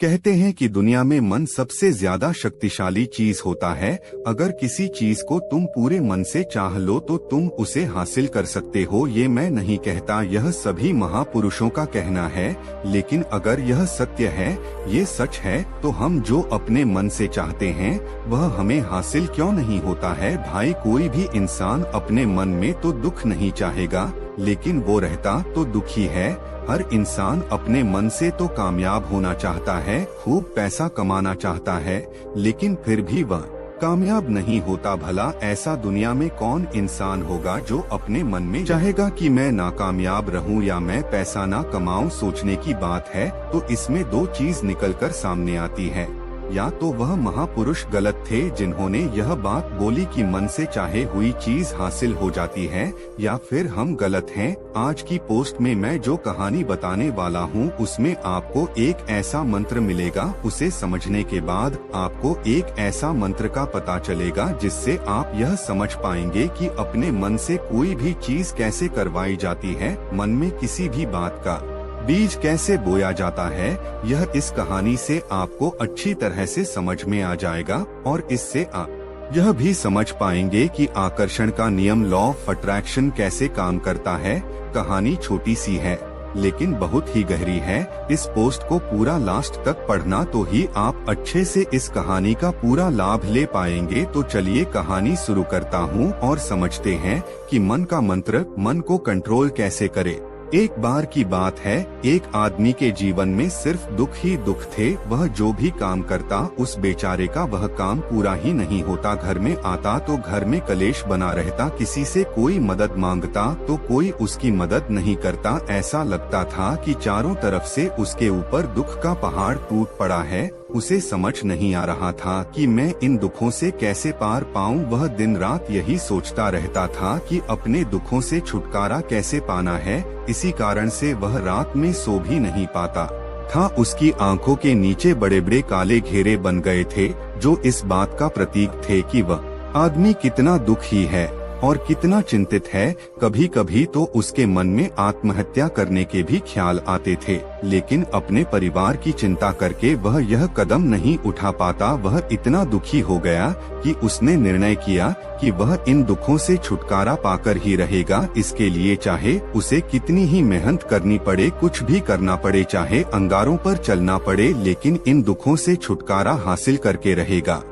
कहते हैं कि दुनिया में मन सबसे ज्यादा शक्तिशाली चीज होता है। अगर किसी चीज को तुम पूरे मन से चाह लो तो तुम उसे हासिल कर सकते हो। ये मैं नहीं कहता, यह सभी महापुरुषों का कहना है। लेकिन अगर यह सत्य है, ये सच है, तो हम जो अपने मन से चाहते हैं वह हमें हासिल क्यों नहीं होता है। भाई, कोई भी इंसान अपने मन में तो दुख नहीं चाहेगा, लेकिन वो रहता तो दुखी है। हर इंसान अपने मन से तो कामयाब होना चाहता है, खूब पैसा कमाना चाहता है, लेकिन फिर भी वह कामयाब नहीं होता। भला ऐसा दुनिया में कौन इंसान होगा जो अपने मन में चाहेगा कि मैं नाकामयाब रहूं या मैं पैसा ना कमाऊं। सोचने की बात है तो इसमें दो चीज निकलकर सामने आती है। या तो वह महापुरुष गलत थे जिन्होंने यह बात बोली कि मन से चाहे हुई चीज हासिल हो जाती है, या फिर हम गलत हैं। आज की पोस्ट में मैं जो कहानी बताने वाला हूँ उसमें आपको एक ऐसा मंत्र मिलेगा। उसे समझने के बाद आपको एक ऐसा मंत्र का पता चलेगा जिससे आप यह समझ पाएंगे कि अपने मन से कोई भी चीज कैसे करवाई जाती है, मन में किसी भी बात का बीज कैसे बोया जाता है। यह इस कहानी से आपको अच्छी तरह से समझ में आ जाएगा और इससे आप यह भी समझ पाएंगे कि आकर्षण का नियम, लॉ ऑफ अट्रैक्शन, कैसे काम करता है। कहानी छोटी सी है लेकिन बहुत ही गहरी है। इस पोस्ट को पूरा लास्ट तक पढ़ना तो ही आप अच्छे से इस कहानी का पूरा लाभ ले पाएंगे। तो चलिए कहानी शुरू करता हूँ और समझते हैं कि मन का मंत्र मन को कंट्रोल कैसे करे। एक बार की बात है, एक आदमी के जीवन में सिर्फ दुख ही दुख थे। वह जो भी काम करता उस बेचारे का वह काम पूरा ही नहीं होता। घर में आता तो घर में कलेश बना रहता, किसी से कोई मदद मांगता तो कोई उसकी मदद नहीं करता। ऐसा लगता था कि चारों तरफ से उसके ऊपर दुख का पहाड़ टूट पड़ा है। उसे समझ नहीं आ रहा था कि मैं इन दुखों से कैसे पार पाऊं। वह दिन रात यही सोचता रहता था कि अपने दुखों से छुटकारा कैसे पाना है। इसी कारण से वह रात में सो भी नहीं पाता था। उसकी आंखों के नीचे बड़े बड़े काले घेरे बन गए थे, जो इस बात का प्रतीक थे कि वह आदमी कितना दुखी है और कितना चिंतित है। कभी कभी तो उसके मन में आत्महत्या करने के भी ख्याल आते थे, लेकिन अपने परिवार की चिंता करके वह यह कदम नहीं उठा पाता। वह इतना दुखी हो गया कि उसने निर्णय किया कि वह इन दुखों से छुटकारा पाकर ही रहेगा। इसके लिए चाहे उसे कितनी ही मेहनत करनी पड़े, कुछ भी करना पड़े, चाहे अंगारों पर चलना पड़े, लेकिन इन दुखों से छुटकारा हासिल करके रहेगा।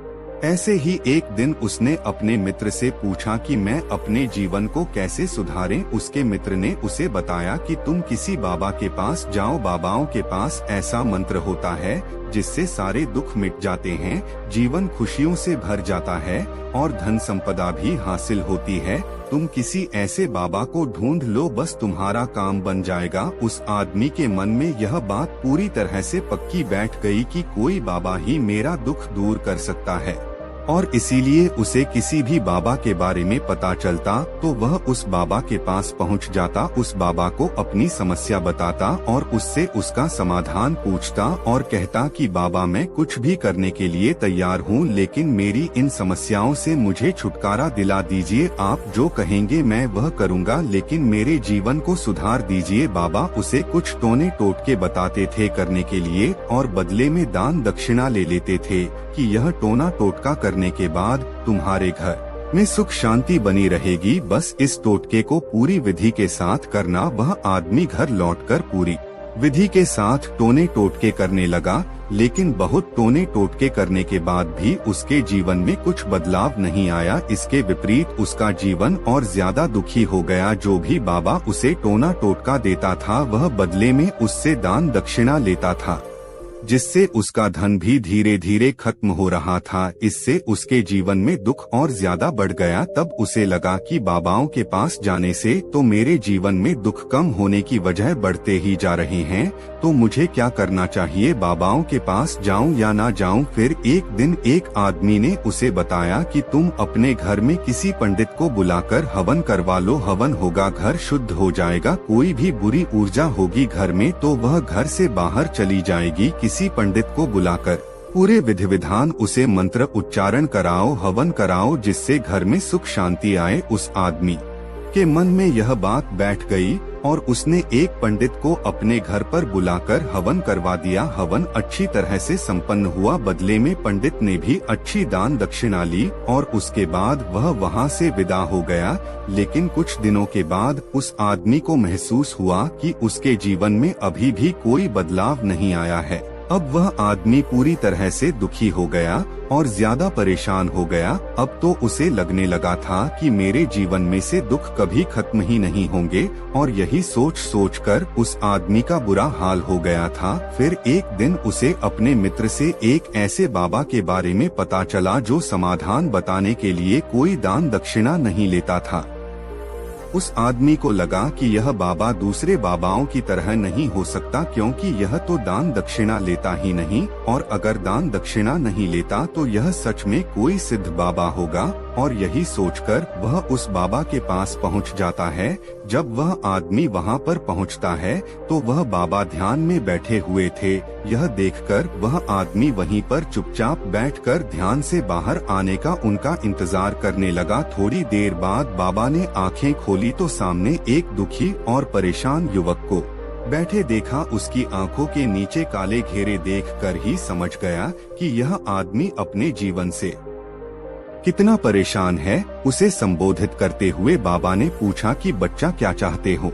ऐसे ही एक दिन उसने अपने मित्र से पूछा कि मैं अपने जीवन को कैसे सुधारें। उसके मित्र ने उसे बताया कि तुम किसी बाबा के पास जाओ। बाबाओं के पास ऐसा मंत्र होता है जिससे सारे दुख मिट जाते हैं, जीवन खुशियों से भर जाता है और धन संपदा भी हासिल होती है। तुम किसी ऐसे बाबा को ढूंढ लो, बस तुम्हारा काम बन जाएगा। उस आदमी के मन में यह बात पूरी तरह से पक्की बैठ गई कि कोई बाबा ही मेरा दुख दूर कर सकता है, और इसीलिए उसे किसी भी बाबा के बारे में पता चलता तो वह उस बाबा के पास पहुंच जाता, उस बाबा को अपनी समस्या बताता और उससे उसका समाधान पूछता और कहता कि बाबा, मैं कुछ भी करने के लिए तैयार हूं, लेकिन मेरी इन समस्याओं से मुझे छुटकारा दिला दीजिए। आप जो कहेंगे मैं वह करूंगा, लेकिन मेरे जीवन को सुधार दीजिए। बाबा उसे कुछ टोने टोटके बताते थे करने के लिए और बदले में दान दक्षिणा ले लेते थे कि यह टोना टोटका करने के बाद तुम्हारे घर में सुख शांति बनी रहेगी। बस इस टोटके को पूरी विधि के साथ करना। वह आदमी घर लौटकर पूरी विधि के साथ टोने टोटके करने लगा, लेकिन बहुत टोने टोटके करने के बाद भी उसके जीवन में कुछ बदलाव नहीं आया। इसके विपरीत उसका जीवन और ज्यादा दुखी हो गया। जो भी बाबा उसे टोना टोटका देता था वह बदले में उससे दान दक्षिणा लेता था, जिससे उसका धन भी धीरे धीरे खत्म हो रहा था। इससे उसके जीवन में दुख और ज्यादा बढ़ गया। तब उसे लगा कि बाबाओं के पास जाने से तो मेरे जीवन में दुख कम होने की बजाय बढ़ते ही जा रहे हैं, तो मुझे क्या करना चाहिए, बाबाओं के पास जाऊं या ना जाऊं। फिर एक दिन एक आदमी ने उसे बताया कि तुम अपने घर में किसी पंडित को बुलाकर हवन करवा लो, हवन होगा घर शुद्ध हो जाएगा, कोई भी बुरी ऊर्जा होगी घर में तो वह घर से बाहर चली जाएगी। किसी पंडित को बुलाकर पूरे विधि विधान उसे मंत्र उच्चारण कराओ, हवन कराओ, जिससे घर में सुख शांति आए। उस आदमी के मन में यह बात बैठ गई और उसने एक पंडित को अपने घर पर बुलाकर हवन करवा दिया। हवन अच्छी तरह से संपन्न हुआ। बदले में पंडित ने भी अच्छी दान दक्षिणा ली और उसके बाद वह वहां से विदा हो गया। लेकिन कुछ दिनों के बाद उस आदमी को महसूस हुआ कि उसके जीवन में अभी भी कोई बदलाव नहीं आया है। अब वह आदमी पूरी तरह से दुखी हो गया और ज्यादा परेशान हो गया। अब तो उसे लगने लगा था कि मेरे जीवन में से दुख कभी खत्म ही नहीं होंगे, और यही सोच सोच कर उस आदमी का बुरा हाल हो गया था। फिर एक दिन उसे अपने मित्र से एक ऐसे बाबा के बारे में पता चला जो समाधान बताने के लिए कोई दान दक्षिणा नहीं लेता था। उस आदमी को लगा कि यह बाबा दूसरे बाबाओं की तरह नहीं हो सकता, क्योंकि यह तो दान दक्षिणा लेता ही नहीं, और अगर दान दक्षिणा नहीं लेता तो यह सच में कोई सिद्ध बाबा होगा। और यही सोचकर वह उस बाबा के पास पहुंच जाता है। जब वह आदमी वहां पर पहुंचता है तो वह बाबा ध्यान में बैठे हुए थे। यह देखकर वह आदमी वहीं पर चुपचाप बैठकर ध्यान से बाहर आने का उनका इंतजार करने लगा। थोड़ी देर बाद बाबा ने आंखें खोली तो सामने एक दुखी और परेशान युवक को बैठे देखा। उसकी आंखों के नीचे काले घेरे देखकर ही समझ गया कि यह आदमी अपने जीवन से कितना परेशान है। उसे संबोधित करते हुए बाबा ने पूछा कि बच्चा, क्या चाहते हो?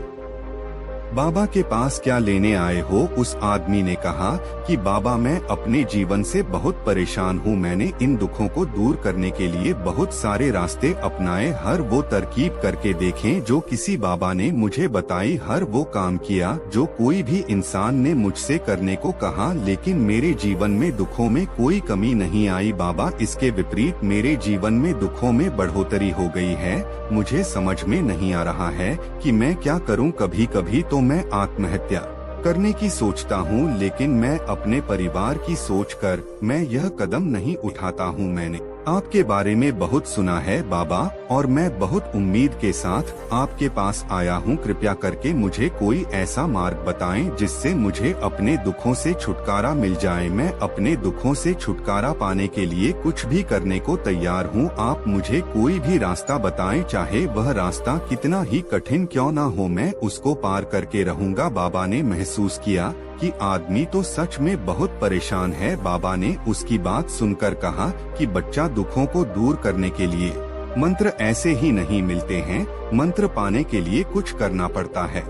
बाबा के पास क्या लेने आए हो? उस आदमी ने कहा कि बाबा, मैं अपने जीवन से बहुत परेशान हूँ। मैंने इन दुखों को दूर करने के लिए बहुत सारे रास्ते अपनाए, हर वो तरकीब करके देखें जो किसी बाबा ने मुझे बताई, हर वो काम किया जो कोई भी इंसान ने मुझसे करने को कहा, लेकिन मेरे जीवन में दुखों में कोई कमी नहीं आई। बाबा, इसके विपरीत मेरे जीवन में दुखों में बढ़ोतरी हो गई है। मुझे समझ में नहीं आ रहा है कि मैं क्या करूं। कभी कभी तो मैं आत्महत्या करने की सोचता हूं, लेकिन मैं अपने परिवार की सोचकर मैं यह कदम नहीं उठाता हूं। मैंने आपके बारे में बहुत सुना है बाबा, और मैं बहुत उम्मीद के साथ आपके पास आया हूं। कृपया करके मुझे कोई ऐसा मार्ग बताएं जिससे मुझे अपने दुखों से छुटकारा मिल जाए। मैं अपने दुखों से छुटकारा पाने के लिए कुछ भी करने को तैयार हूं। आप मुझे कोई भी रास्ता बताएं, चाहे वह रास्ता कितना ही कठिन क्यों ना हो, मैं उसको पार करके रहूंगा। बाबा ने महसूस किया कि आदमी तो सच में बहुत परेशान है। बाबा ने उसकी बात सुनकर कहा कि बच्चा, दुखों को दूर करने के लिए मंत्र ऐसे ही नहीं मिलते हैं। मंत्र पाने के लिए कुछ करना पड़ता है।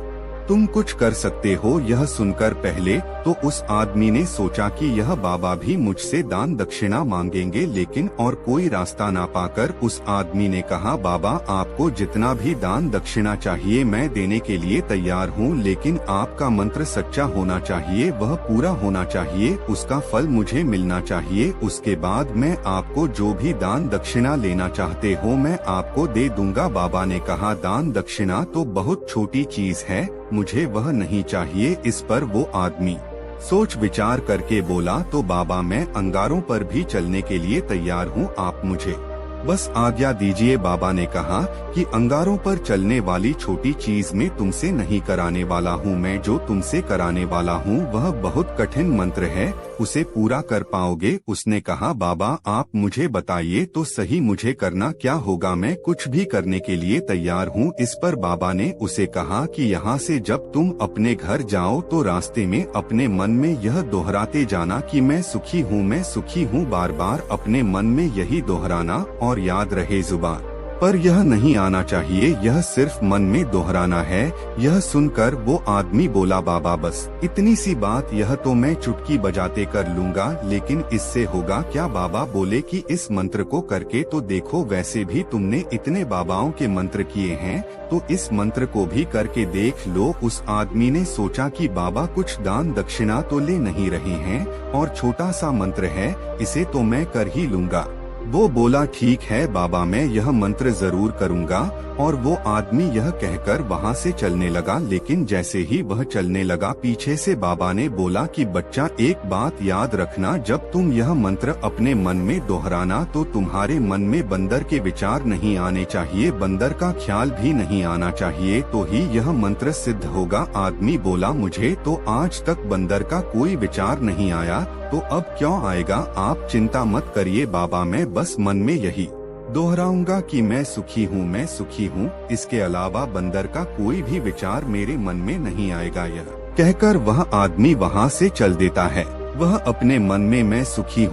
तुम कुछ कर सकते हो। यह सुनकर पहले तो उस आदमी ने सोचा कि यह बाबा भी मुझसे दान दक्षिणा मांगेंगे, लेकिन और कोई रास्ता ना पाकर उस आदमी ने कहा, बाबा, आपको जितना भी दान दक्षिणा चाहिए मैं देने के लिए तैयार हूँ, लेकिन आपका मंत्र सच्चा होना चाहिए, वह पूरा होना चाहिए, उसका फल मुझे मिलना चाहिए। उसके बाद मैं आपको जो भी दान दक्षिणा लेना चाहते हो मैं आपको दे दूंगा। बाबा ने कहा, दान दक्षिणा तो बहुत छोटी चीज है, मुझे वह नहीं चाहिए। इस पर वो आदमी सोच विचार करके बोला, तो बाबा, मैं अंगारों पर भी चलने के लिए तैयार हूँ, आप मुझे बस आज्ञा दीजिए। बाबा ने कहा कि अंगारों पर चलने वाली छोटी चीज में तुमसे नहीं कराने वाला हूँ। मैं जो तुमसे कराने वाला हूँ वह बहुत कठिन मंत्र है, उसे पूरा कर पाओगे? उसने कहा, बाबा, आप मुझे बताइए तो सही, मुझे करना क्या होगा? मैं कुछ भी करने के लिए तैयार हूँ। इस पर बाबा ने उसे कहा कि यहाँ से जब तुम अपने घर जाओ तो रास्ते में अपने मन में यह दोहराते जाना कि मैं सुखी हूँ, मैं सुखी हूँ। बार बार अपने मन में यही दोहराना, और याद रहे जुबान पर यह नहीं आना चाहिए, यह सिर्फ मन में दोहराना है। यह सुनकर वो आदमी बोला, बाबा, बस इतनी सी बात, यह तो मैं चुटकी बजाते कर लूंगा, लेकिन इससे होगा क्या? बाबा बोले कि इस मंत्र को करके तो देखो, वैसे भी तुमने इतने बाबाओं के मंत्र किए हैं, तो इस मंत्र को भी करके देख लो। उस आदमी ने सोचा कि बाबा कुछ दान दक्षिणा तो ले नहीं रहे हैं, और छोटा सा मंत्र है, इसे तो मैं कर ही लूंगा। वो बोला, ठीक है बाबा, मैं यह मंत्र जरूर करूंगा। और वो आदमी यह कहकर वहां से चलने लगा, लेकिन जैसे ही वह चलने लगा पीछे से बाबा ने बोला कि बच्चा, एक बात याद रखना, जब तुम यह मंत्र अपने मन में दोहराना तो तुम्हारे मन में बंदर के विचार नहीं आने चाहिए, बंदर का ख्याल भी नहीं आना चाहिए, तो ही यह मंत्र सिद्ध होगा। आदमी बोला, मुझे तो आज तक बंदर का कोई विचार नहीं आया, तो अब क्यों आएगा? आप चिंता मत करिए बाबा, मैं बस मन में यही दोहराऊंगा कि मैं सुखी हूँ, इसके अलावा बंदर का कोई भी विचार मेरे मन में नहीं आएगा। यह कहकर वह आदमी वहाँ से चल देता है। वह अपने मन में मैं सुखी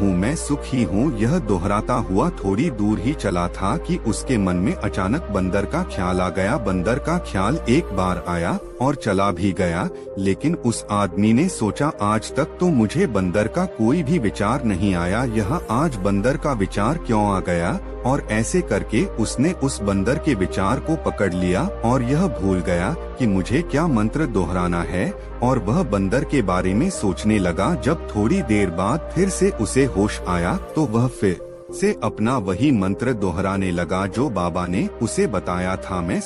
हूँ यह दोहराता हुआ थोड़ी दूर ही चला था कि उसके मन में अचानक बंदर का ख्याल आ गया। बंदर का ख्याल एक बार आया और चला भी गया, लेकिन उस आदमी ने सोचा आज तक तो मुझे बंदर का कोई भी विचार नहीं आया, यह आज बंदर का विचार क्यों आ गया। और ऐसे करके उसने उस बंदर के विचार को पकड़ लिया और यह भूल गया कि मुझे क्या मंत्र दोहराना है, और वह बंदर के बारे में सोचने लगा। जब थोड़ी देर बाद फिर से उसे होश आया तो वह फिर से अपना वही मंत्र दोहराने लगा जो बाबा ने उसे बताया था, मैं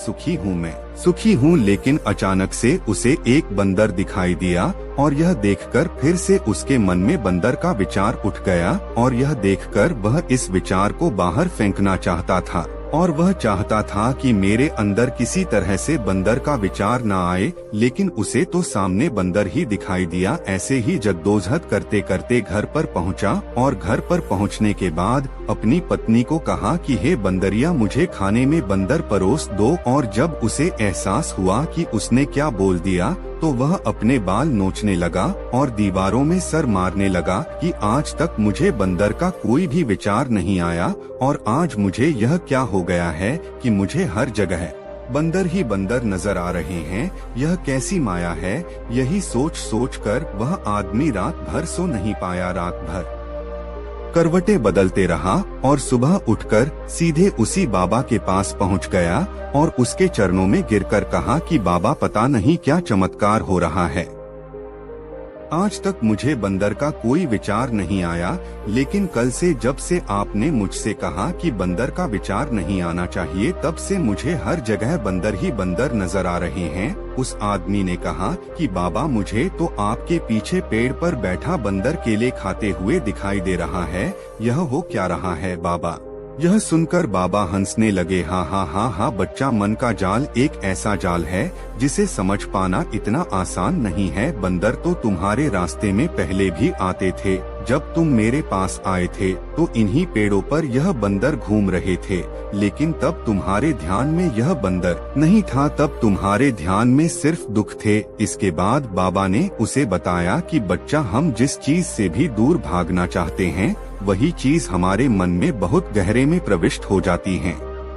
सुखी हूँ। लेकिन अचानक से उसे एक बंदर दिखाई दिया और यह देखकर फिर से उसके मन में बंदर का विचार उठ गया, और यह देखकर वह इस विचार को बाहर फेंकना चाहता था। और वह चाहता था कि मेरे अंदर किसी तरह से बंदर का विचार न आए, लेकिन उसे तो सामने बंदर ही दिखाई दिया। ऐसे ही जद्दोजहद करते करते घर पर पहुंचा, और घर पर पहुंचने के बाद अपनी पत्नी को कहा कि हे बंदरिया, मुझे खाने में बंदर परोस दो। और जब उसे एहसास हुआ कि उसने क्या बोल दिया तो वह अपने बाल नोचने लगा और दीवारों में सर मारने लगा कि आज तक मुझे बंदर का कोई भी विचार नहीं आया, और आज मुझे यह क्या हो गया है कि मुझे हर जगह बंदर ही बंदर नजर आ रहे हैं, यह कैसी माया है। यही सोच कर वह आदमी रात भर सो नहीं पाया। रात भर करवटें बदलते रहा और सुबह उठकर सीधे उसी बाबा के पास पहुंच गया और उसके चरणों में गिरकर कहा कि बाबा, पता नहीं क्या चमत्कार हो रहा है, आज तक मुझे बंदर का कोई विचार नहीं आया, लेकिन कल से जब से आपने मुझसे कहा कि बंदर का विचार नहीं आना चाहिए, तब से मुझे हर जगह बंदर ही बंदर नजर आ रहे हैं। उस आदमी ने कहा कि बाबा, मुझे तो आपके पीछे पेड़ पर बैठा बंदर केले खाते हुए दिखाई दे रहा है, यह हो क्या रहा है बाबा। यह सुनकर बाबा हंसने लगे। हाँ बच्चा, मन का जाल एक ऐसा जाल है जिसे समझ पाना इतना आसान नहीं है। बंदर तो तुम्हारे रास्ते में पहले भी आते थे। जब तुम मेरे पास आए थे तो इन्हीं पेड़ों पर यह बंदर घूम रहे थे, लेकिन तब तुम्हारे ध्यान में यह बंदर नहीं था, तब तुम्हारे ध्यान में सिर्फ दुख थे। इसके बाद बाबा ने उसे बताया कि बच्चा, हम जिस चीज से भी दूर भागना चाहते हैं वही चीज हमारे मन में बहुत गहरे में प्रविष्ट हो जाती है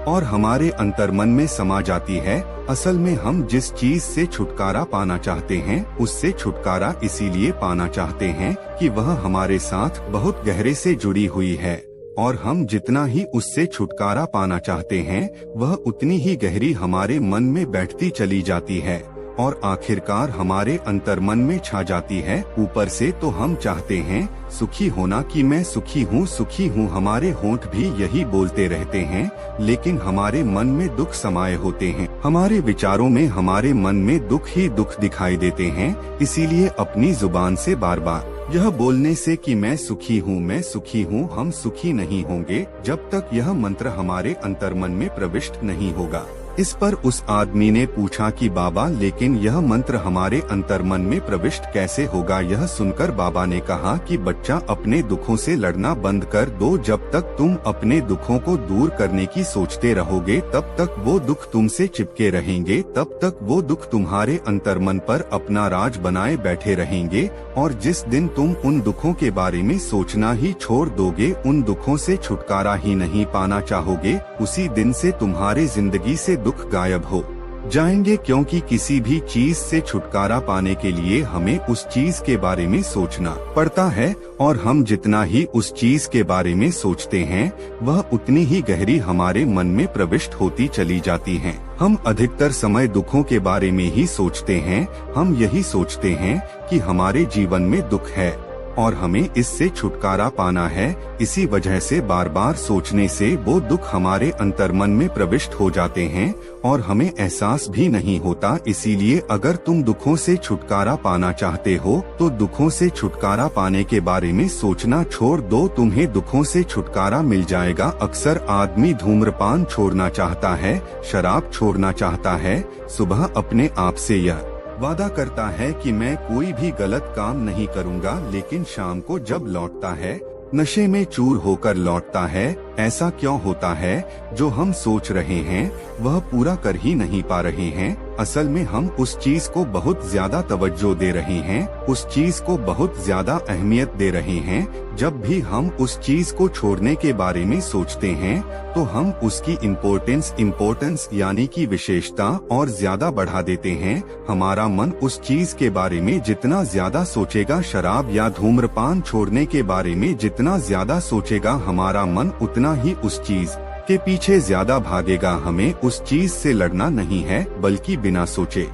और हमारे अंतर्मन में समा जाती है। असल में हम जिस चीज से छुटकारा पाना चाहते हैं उससे छुटकारा इसीलिए पाना चाहते हैं कि वह हमारे साथ बहुत गहरे से जुड़ी हुई है, और हम जितना ही उससे छुटकारा पाना चाहते हैं वह उतनी ही गहरी हमारे मन में बैठती चली जाती है और आखिरकार हमारे अंतर्मन में छा जाती है। ऊपर से तो हम चाहते हैं सुखी होना कि मैं सुखी हूँ, हमारे होंठ भी यही बोलते रहते हैं, लेकिन हमारे मन में दुख समाये होते हैं। हमारे विचारों में हमारे मन में दुख ही दुख दिखाई देते हैं, इसीलिए अपनी जुबान से बार बार यह बोलने से कि मैं सुखी हूँ, हम सुखी नहीं होंगे जब तक यह मंत्र हमारे अंतर्मन में प्रविष्ट नहीं होगा। इस पर उस आदमी ने पूछा कि बाबा, लेकिन यह मंत्र हमारे अंतर्मन में प्रविष्ट कैसे होगा। यह सुनकर बाबा ने कहा कि बच्चा, अपने दुखों से लड़ना बंद कर दो। जब तक तुम अपने दुखों को दूर करने की सोचते रहोगे तब तक वो दुख तुमसे चिपके रहेंगे, तब तक वो दुख तुम्हारे अंतर्मन पर अपना राज बनाए बैठे रहेंगे, और जिस दिन तुम उन दुखों के बारे में सोचना ही छोड़ दोगे, उन दुखों से छुटकारा ही नहीं पाना चाहोगे, उसी दिन से तुम्हारे जिंदगी से दुख गायब हो जाएंगे। क्योंकि किसी भी चीज से छुटकारा पाने के लिए हमें उस चीज के बारे में सोचना पड़ता है, और हम जितना ही उस चीज के बारे में सोचते हैं वह उतनी ही गहरी हमारे मन में प्रविष्ट होती चली जाती है। हम अधिकतर समय दुखों के बारे में ही सोचते हैं। हम यही सोचते हैं कि हमारे जीवन में दुख है और हमें इससे छुटकारा पाना है। इसी वजह से बार बार सोचने से वो दुख हमारे अंतर्मन में प्रविष्ट हो जाते हैं और हमें एहसास भी नहीं होता। इसीलिए अगर तुम दुखों से छुटकारा पाना चाहते हो तो दुखों से छुटकारा पाने के बारे में सोचना छोड़ दो, तुम्हें दुखों से छुटकारा मिल जाएगा। अक्सर आदमी धूम्रपान छोड़ना चाहता है, शराब छोड़ना चाहता है, सुबह अपने आप से यह वादा करता है कि मैं कोई भी गलत काम नहीं करूंगा, लेकिन शाम को जब लौटता है नशे में चूर होकर लौटता है। ऐसा क्यों होता है? जो हम सोच रहे हैं वह पूरा कर ही नहीं पा रहे हैं। असल में हम उस चीज को बहुत ज्यादा तवज्जो दे रहे हैं, उस चीज को बहुत ज्यादा अहमियत दे रहे हैं। जब भी हम उस चीज को छोड़ने के बारे में सोचते हैं तो हम उसकी इम्पोर्टेंस यानी कि विशेषता और ज्यादा बढ़ा देते हैं। हमारा मन उस चीज के बारे में जितना ज्यादा सोचेगा, शराब या धूम्रपान छोड़ने के बारे में जितना ज्यादा सोचेगा, हमारा मन उतना ही उस चीज के पीछे ज्यादा भागेगा। हमें उस चीज से लड़ना नहीं है, बल्कि बिना सोचे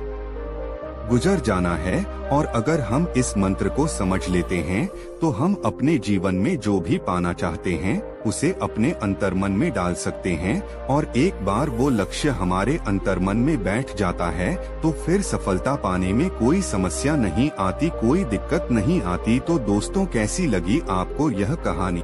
गुजर जाना है। और अगर हम इस मंत्र को समझ लेते हैं तो हम अपने जीवन में जो भी पाना चाहते हैं उसे अपने अंतर्मन में डाल सकते हैं। और एक बार वो लक्ष्य हमारे अंतर्मन में बैठ जाता है तो फिर सफलता पाने में कोई समस्या नहीं आती, कोई दिक्कत नहीं आती। तो दोस्तों, कैसी लगी आपको यह कहानी?